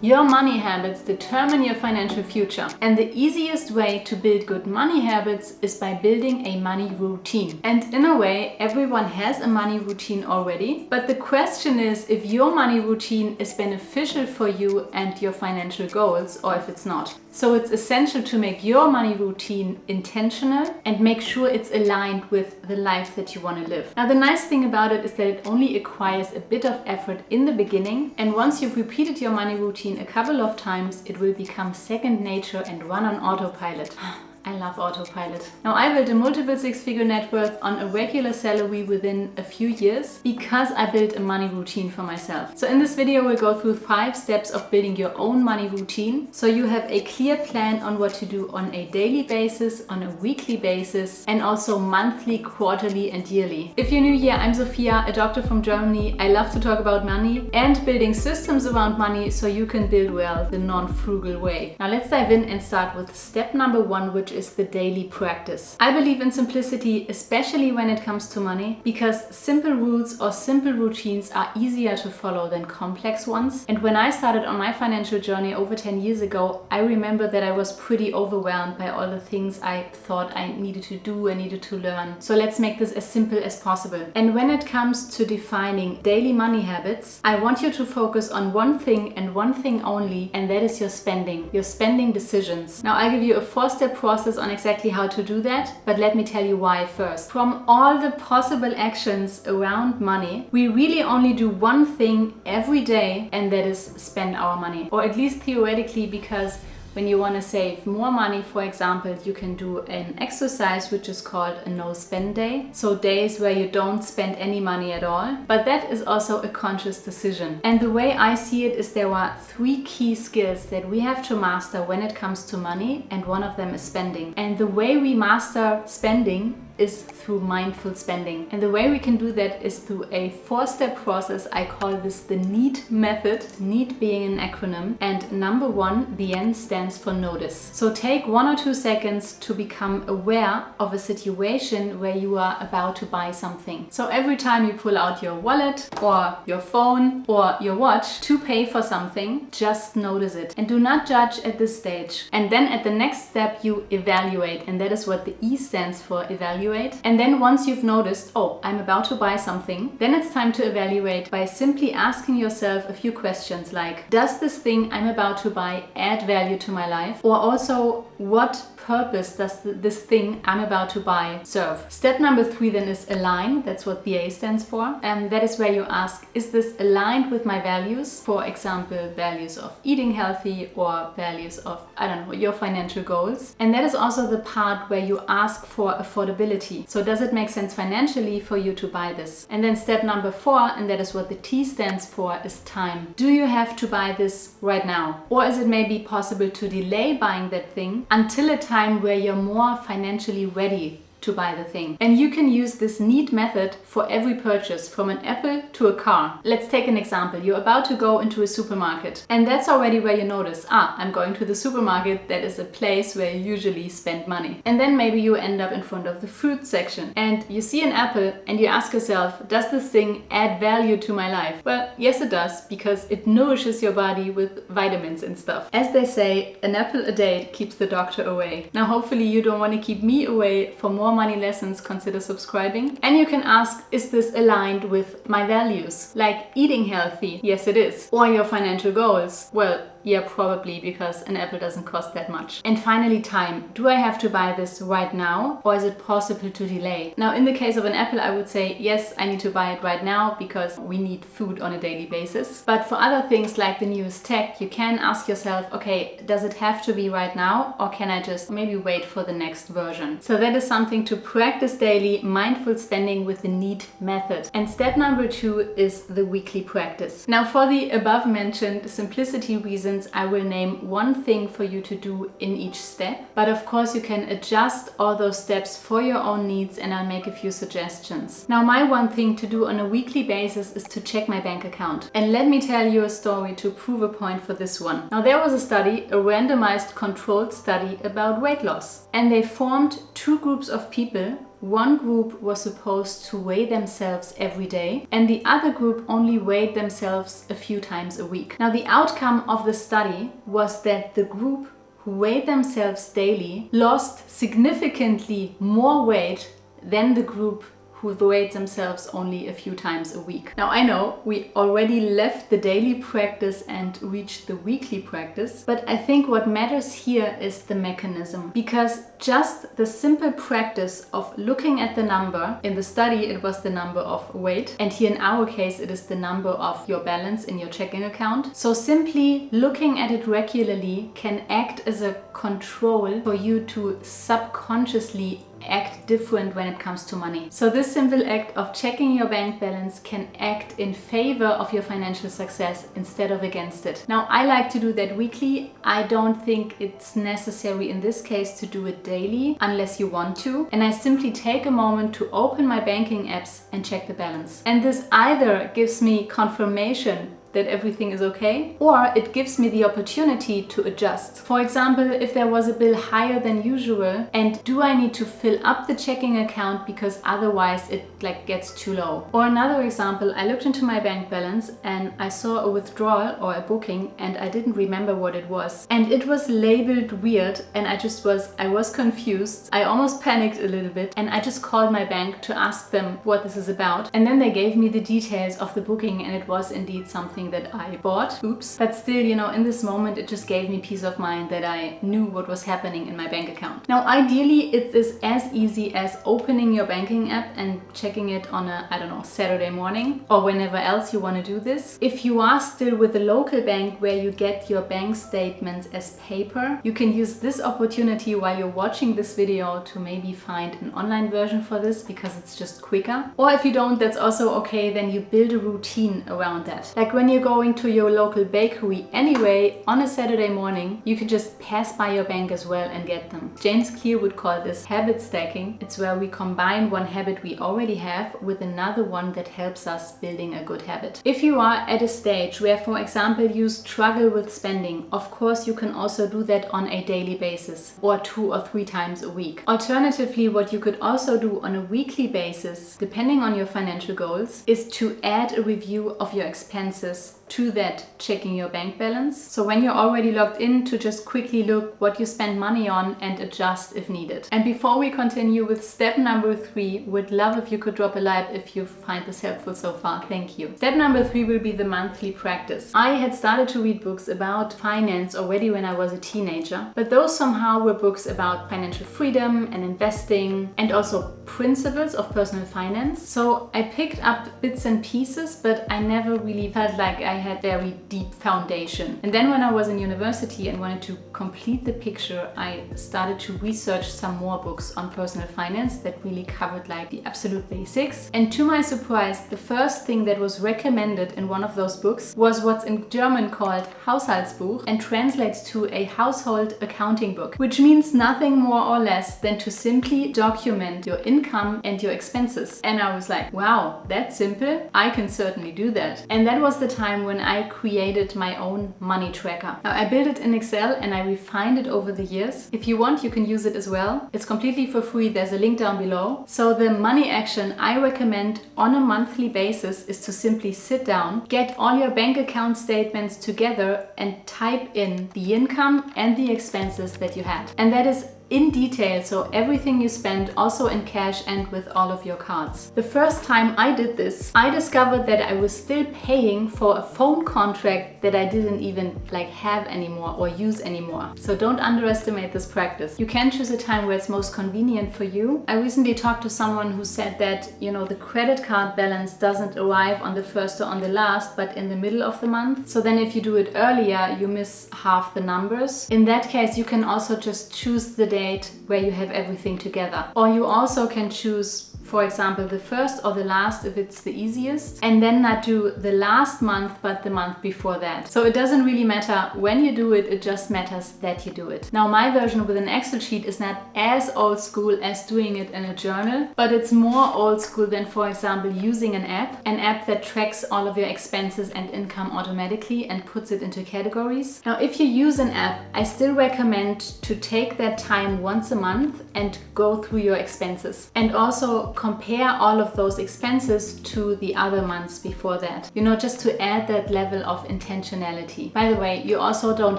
Your money habits determine your financial future, and the easiest way to build good money habits is by building a money routine. And in a way, everyone has a money routine already, but the question is if your money routine is beneficial for you and your financial goals, or if it's not. So it's essential to make your money routine intentional and make sure it's aligned with the life that you want to live. Now, the nice thing about it is that it only requires a bit of effort in the beginning, and once you've repeated your money routine a couple of times, it will become second nature and run on autopilot. I love autopilot. Now, I built a multiple six-figure net worth on a regular salary within a few years because I built a money routine for myself. So in this video, we'll go through 5 steps of building your own money routine. So you have a clear plan on what to do on a daily basis, on a weekly basis, and also monthly, quarterly, and yearly. If you're new here, I'm Sophia, a doctor from Germany. I love to talk about money and building systems around money so you can build wealth the non-frugal way. Now let's dive in and start with step number 1, which is the daily practice. I believe in simplicity, especially when it comes to money, because simple rules or simple routines are easier to follow than complex ones. And when I started on my financial journey over 10 years ago, I remember that I was pretty overwhelmed by all the things I thought I needed to do, I needed to learn. So let's make this as simple as possible. And when it comes to defining daily money habits, I want you to focus on one thing and one thing only, and that is your spending decisions. Now, I'll give you a 4-step process on exactly how to do that, but let me tell you why first. From all the possible actions around money, we really only do one thing every day, and that is spend our money. Or at least theoretically, because when you want to save more money, for example, you can do an exercise which is called a no-spend day. So days where you don't spend any money at all. But that is also a conscious decision. And the way I see it is there are 3 key skills that we have to master when it comes to money, and one of them is spending. And the way we master spending is through mindful spending. And the way we can do that is through a 4-step process. I call this the NEAT method, NEAT being an acronym. And number 1, the N stands for notice. So take 1 or 2 seconds to become aware of a situation where you are about to buy something. So every time you pull out your wallet or your phone or your watch to pay for something, just notice it and do not judge at this stage. And then at the next step, you evaluate, and that is what the E stands for, evaluate. And then once you've noticed, oh, I'm about to buy something, then it's time to evaluate by simply asking yourself a few questions like, does this thing I'm about to buy add value to my life? Or also, what purpose does this thing I'm about to buy serve? Step number 3 then is align. That's what the A stands for. And that is where you ask, is this aligned with my values? For example, values of eating healthy or values of, I don't know, your financial goals. And that is also the part where you ask for affordability. So does it make sense financially for you to buy this? And then step number 4, and that is what the T stands for, is time. Do you have to buy this right now? Or is it maybe possible to delay buying that thing until a time where you're more financially ready to buy the thing? And you can use this NEAT method for every purchase, from an apple to a car. Let's take an example. You're about to go into a supermarket, and that's already where you notice, I'm going to the supermarket. That is a place where you usually spend money. And then maybe you end up in front of the fruit section and you see an apple and you ask yourself, does this thing add value to my life? Well, yes it does, because it nourishes your body with vitamins and stuff. As they say, an apple a day keeps the doctor away. Now hopefully you don't want to keep me away for more money lessons. Consider subscribing. And you can ask, is this aligned with my values? Like eating healthy? Yes, it is. Or your financial goals? Well, yeah, probably, because an apple doesn't cost that much. And finally, time. Do I have to buy this right now, or is it possible to delay? Now, in the case of an apple, I would say, yes, I need to buy it right now because we need food on a daily basis. But for other things like the newest tech, you can ask yourself, okay, does it have to be right now, or can I just maybe wait for the next version? So that is something to practice daily, mindful spending with the NEAT method. And step number 2 is the weekly practice. Now, for the above mentioned simplicity reasons, I will name one thing for you to do in each step. But of course, you can adjust all those steps for your own needs, and I'll make a few suggestions. Now, my one thing to do on a weekly basis is to check my bank account. And let me tell you a story to prove a point for this one. Now, there was a study, a randomized controlled study about weight loss. And they formed 2 groups of people one group was supposed to weigh themselves every day and the other group only weighed themselves a few times a week. Now, the outcome of the study was that the group who weighed themselves daily lost significantly more weight than the group who weighed themselves only a few times a week. Now, I know we already left the daily practice and reached the weekly practice, but I think what matters here is the mechanism, because just the simple practice of looking at the number, in the study it was the number of weight, and here in our case it is the number of your balance in your checking account. So simply looking at it regularly can act as a control for you to subconsciously act different when it comes to money. So this simple act of checking your bank balance can act in favor of your financial success instead of against it. Now, I like to do that weekly. I don't think it's necessary in this case to do it daily unless you want to. And I simply take a moment to open my banking apps and check the balance. And this either gives me confirmation that everything is okay, or it gives me the opportunity to adjust. For example, if there was a bill higher than usual, and do I need to fill up the checking account because otherwise it gets too low? Or another example, I looked into my bank balance and I saw a withdrawal or a booking and I didn't remember what it was. And it was labeled weird and I was confused. I almost panicked a little bit and I just called my bank to ask them what this is about. And then they gave me the details of the booking and it was indeed something that I bought. Oops. But still, in this moment, it just gave me peace of mind that I knew what was happening in my bank account. Now, ideally, it is as easy as opening your banking app and checking it on a, Saturday morning or whenever else you want to do this. If you are still with a local bank where you get your bank statements as paper, you can use this opportunity while you're watching this video to maybe find an online version for this because it's just quicker. Or if you don't, that's also okay, then you build a routine around that. Like when you're going to your local bakery anyway on a Saturday morning, you can just pass by your bank as well and get them. James Clear would call this habit stacking. It's where we combine one habit we already have with another one that helps us building a good habit. If you are at a stage where, for example, you struggle with spending, of course you can also do that on a daily basis or 2 or 3 times a week. Alternatively, what you could also do on a weekly basis, depending on your financial goals, is to add a review of your expenses to that checking your bank balance. So when you're already logged in, to just quickly look what you spend money on and adjust if needed. And before we continue with step number 3, would love if you could drop a like if you find this helpful so far. Thank you. Step number 3 will be the monthly practice. I had started to read books about finance already when I was a teenager, but those somehow were books about financial freedom and investing and also principles of personal finance. So I picked up bits and pieces, but I never really felt like I had very deep foundation. And then when I was in university and wanted to complete the picture, I started to research some more books on personal finance that really covered like the absolute basics. And to my surprise, the first thing that was recommended in one of those books was what's in German called Haushaltsbuch and translates to a household accounting book, which means nothing more or less than to simply document your income and your expenses. And I was like, wow, that's simple. I can certainly do that. And that was the time when I created my own money tracker. Now, I built it in Excel and I refined it over the years. If you want, you can use it as well. It's completely for free. There's a link down below. So the money action I recommend on a monthly basis is to simply sit down, get all your bank account statements together and type in the income and the expenses that you had. And that is in detail, so everything you spend, also in cash and with all of your cards. The first time I did this, I discovered that I was still paying for a phone contract that I didn't even have anymore or use anymore. So don't underestimate this practice. You can choose a time where it's most convenient for you. I recently talked to someone who said that, the credit card balance doesn't arrive on the first or on the last, but in the middle of the month. So then if you do it earlier, you miss half the numbers. In that case, you can also just choose the date where you have everything together. Or you also can choose for example, the first or the last if it's the easiest, and then not do the last month but the month before that. So it doesn't really matter when you do it, it just matters that you do it. Now my version with an Excel sheet is not as old school as doing it in a journal, but it's more old school than, for example, using an app that tracks all of your expenses and income automatically and puts it into categories. Now if you use an app, I still recommend to take that time once a month and go through your expenses and also compare all of those expenses to the other months before that, just to add that level of intentionality. By the way, you also don't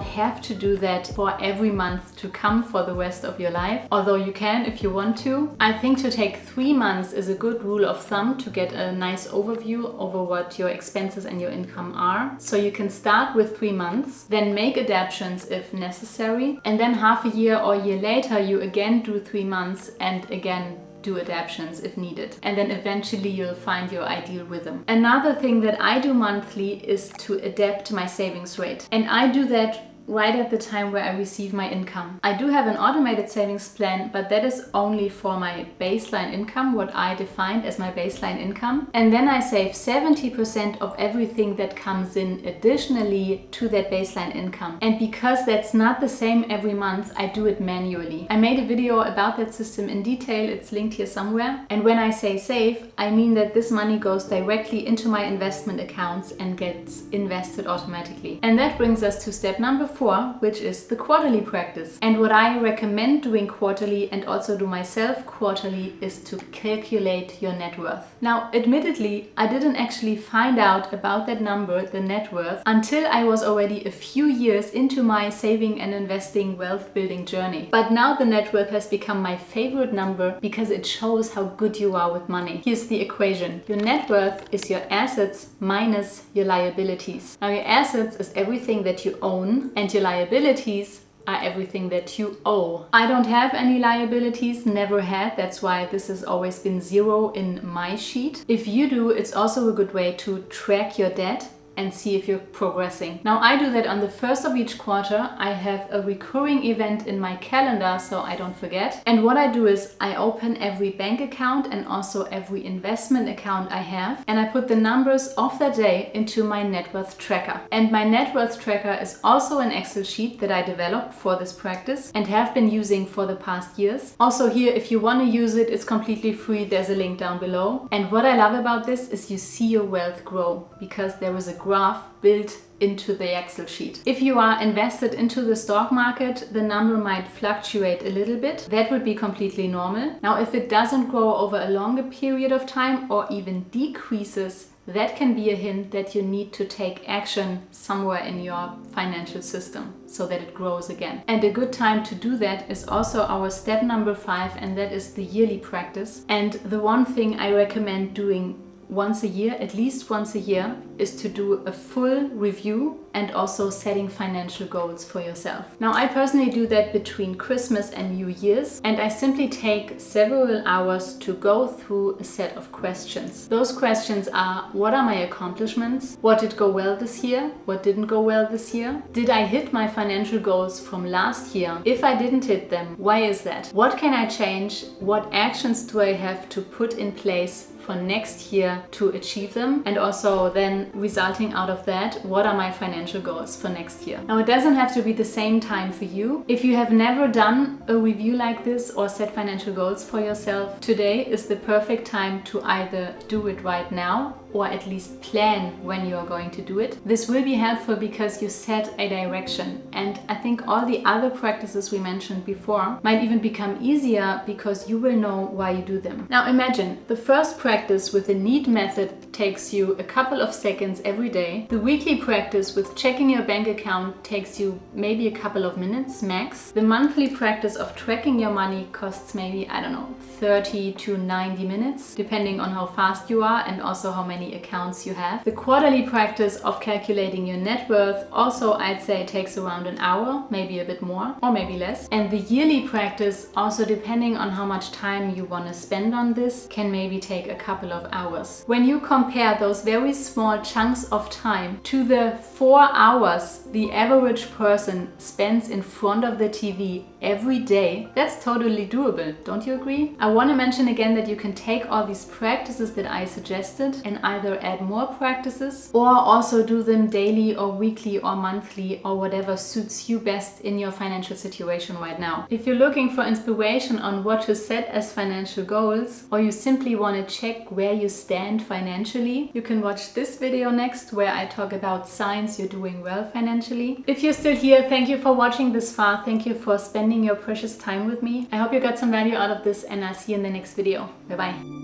have to do that for every month to come for the rest of your life, although you can if you want to. I think to take 3 months is a good rule of thumb to get a nice overview over what your expenses and your income are. So you can start with 3 months, then make adaptations if necessary, and then half a year or a year later you again do 3 months and again do adaptations if needed. And then eventually you'll find your ideal rhythm. Another thing that I do monthly is to adapt my savings rate. And I do that right at the time where I receive my income. I do have an automated savings plan, but that is only for my baseline income, what I defined as my baseline income. And then I save 70% of everything that comes in additionally to that baseline income. And because that's not the same every month, I do it manually. I made a video about that system in detail, it's linked here somewhere. And when I say save, I mean that this money goes directly into my investment accounts and gets invested automatically. And that brings us to step number 4, which is the quarterly practice. And what I recommend doing quarterly and also do myself quarterly is to calculate your net worth. Now, admittedly, I didn't actually find out about that number, the net worth, until I was already a few years into my saving and investing wealth building journey. But now the net worth has become my favorite number because it shows how good you are with money. Here's the equation. Your net worth is your assets minus your liabilities. Now, your assets is everything that you own, and your liabilities are everything that you owe. I don't have any liabilities, never had. That's why this has always been 0 in my sheet. If you do, it's also a good way to track your debt and see if you're progressing. Now I do that on the first of each quarter. I have a recurring event in my calendar so I don't forget. And what I do is I open every bank account and also every investment account I have, and I put the numbers of that day into my net worth tracker. And my net worth tracker is also an Excel sheet that I developed for this practice and have been using for the past years. Also here, if you want to use it, it's completely free. There's a link down below. And what I love about this is you see your wealth grow because there is a graph built into the Excel sheet. If you are invested into the stock market, the number might fluctuate a little bit. That would be completely normal. Now, if it doesn't grow over a longer period of time or even decreases, that can be a hint that you need to take action somewhere in your financial system so that it grows again. And a good time to do that is also our step number 5, and that is the yearly practice. And the one thing I recommend doing once a year, at least once a year, is to do a full review and also setting financial goals for yourself. Now, I personally do that between Christmas and New Year's, and I simply take several hours to go through a set of questions. Those questions are: what are my accomplishments? What did go well this year? What didn't go well this year? Did I hit my financial goals from last year? If I didn't hit them, why is that? What can I change? What actions do I have to put in place for next year to achieve them? And also then resulting out of that, what are my financial goals for next year? Now, it doesn't have to be the same time for you. If you have never done a review like this or set financial goals for yourself, today is the perfect time to either do it right now or at least plan when you are going to do it. This will be helpful because you set a direction, and I think all the other practices we mentioned before might even become easier because you will know why you do them. Now imagine the first practice with the need method takes you a couple of seconds every day. The weekly practice with checking your bank account takes you maybe a couple of minutes max. The monthly practice of tracking your money costs maybe, 30 to 90 minutes, depending on how fast you are and also how many accounts you have. The quarterly practice of calculating your net worth also, I'd say, takes around an hour, maybe a bit more or maybe less. And the yearly practice, also depending on how much time you want to spend on this, can maybe take a couple of hours. When you compare those very small chunks of time to the 4 hours the average person spends in front of the TV every day, that's totally doable, don't you agree? I want to mention again that you can take all these practices that I suggested and either add more practices or also do them daily or weekly or monthly or whatever suits you best in your financial situation right now. If you're looking for inspiration on what to set as financial goals, or you simply want to check where you stand financially, you can watch this video next where I talk about signs you're doing well financially. If you're still here, thank you for watching this far. Thank you for spending your precious time with me. I hope you got some value out of this, and I'll see you in the next video. Bye bye.